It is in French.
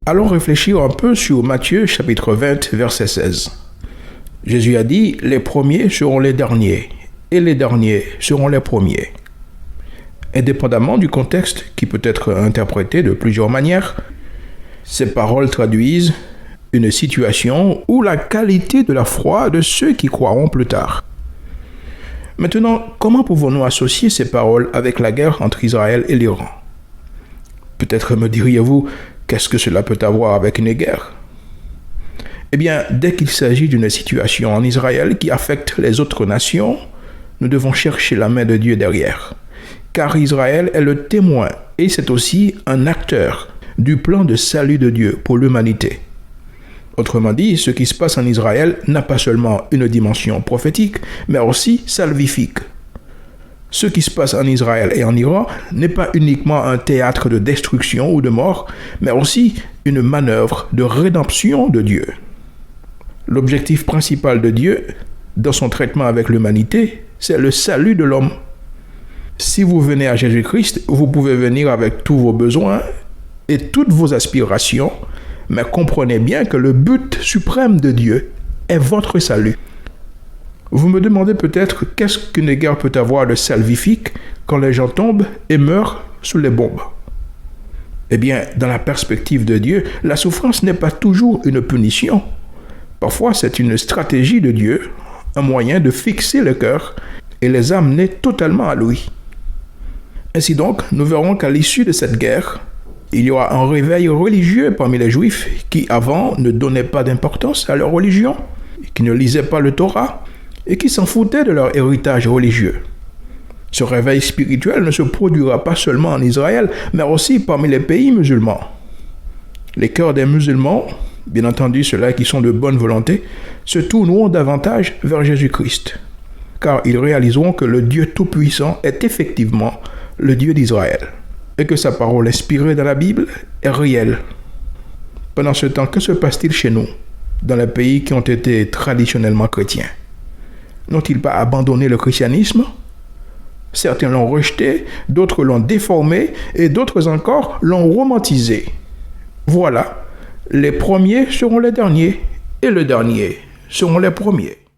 Allons réfléchir un peu sur Matthieu chapitre 20, verset 16. Jésus a dit, « Les premiers seront les derniers, et les derniers seront les premiers. » Indépendamment du contexte qui peut être interprété de plusieurs manières, ces paroles traduisent une situation ou la qualité de la foi de ceux qui croiront plus tard. Maintenant, comment pouvons-nous associer ces paroles avec la guerre entre Israël et l'Iran? Peut-être me diriez-vous, qu'est-ce que cela peut avoir avec une guerre? Eh bien, dès qu'il s'agit d'une situation en Israël qui affecte les autres nations, nous devons chercher la main de Dieu derrière. Car Israël est le témoin et c'est aussi un acteur du plan de salut de Dieu pour l'humanité. Autrement dit, ce qui se passe en Israël n'a pas seulement une dimension prophétique, mais aussi salvifique. Ce qui se passe en Israël et en Iran n'est pas uniquement un théâtre de destruction ou de mort, mais aussi une manœuvre de rédemption de Dieu. L'objectif principal de Dieu, dans son traitement avec l'humanité, c'est le salut de l'homme. Si vous venez à Jésus-Christ, vous pouvez venir avec tous vos besoins et toutes vos aspirations, mais comprenez bien que le but suprême de Dieu est votre salut. Vous me demandez peut-être qu'est-ce qu'une guerre peut avoir de salvifique quand les gens tombent et meurent sous les bombes. Eh bien, dans la perspective de Dieu, la souffrance n'est pas toujours une punition. Parfois, c'est une stratégie de Dieu, un moyen de fixer le cœur et les amener totalement à lui. Ainsi donc, nous verrons qu'à l'issue de cette guerre, il y aura un réveil religieux parmi les Juifs qui, avant, ne donnaient pas d'importance à leur religion, qui ne lisaient pas le Torah et qui s'en foutaient de leur héritage religieux. Ce réveil spirituel ne se produira pas seulement en Israël, mais aussi parmi les pays musulmans. Les cœurs des musulmans, bien entendu ceux-là qui sont de bonne volonté, se tourneront davantage vers Jésus-Christ, car ils réaliseront que le Dieu Tout-Puissant est effectivement le Dieu d'Israël, et que sa parole inspirée dans la Bible est réelle. Pendant ce temps, que se passe-t-il chez nous, dans les pays qui ont été traditionnellement chrétiens? N'ont-ils pas abandonné le christianisme? Certains l'ont rejeté, d'autres l'ont déformé, et d'autres encore l'ont romantisé. Voilà, les premiers seront les derniers, et les derniers seront les premiers.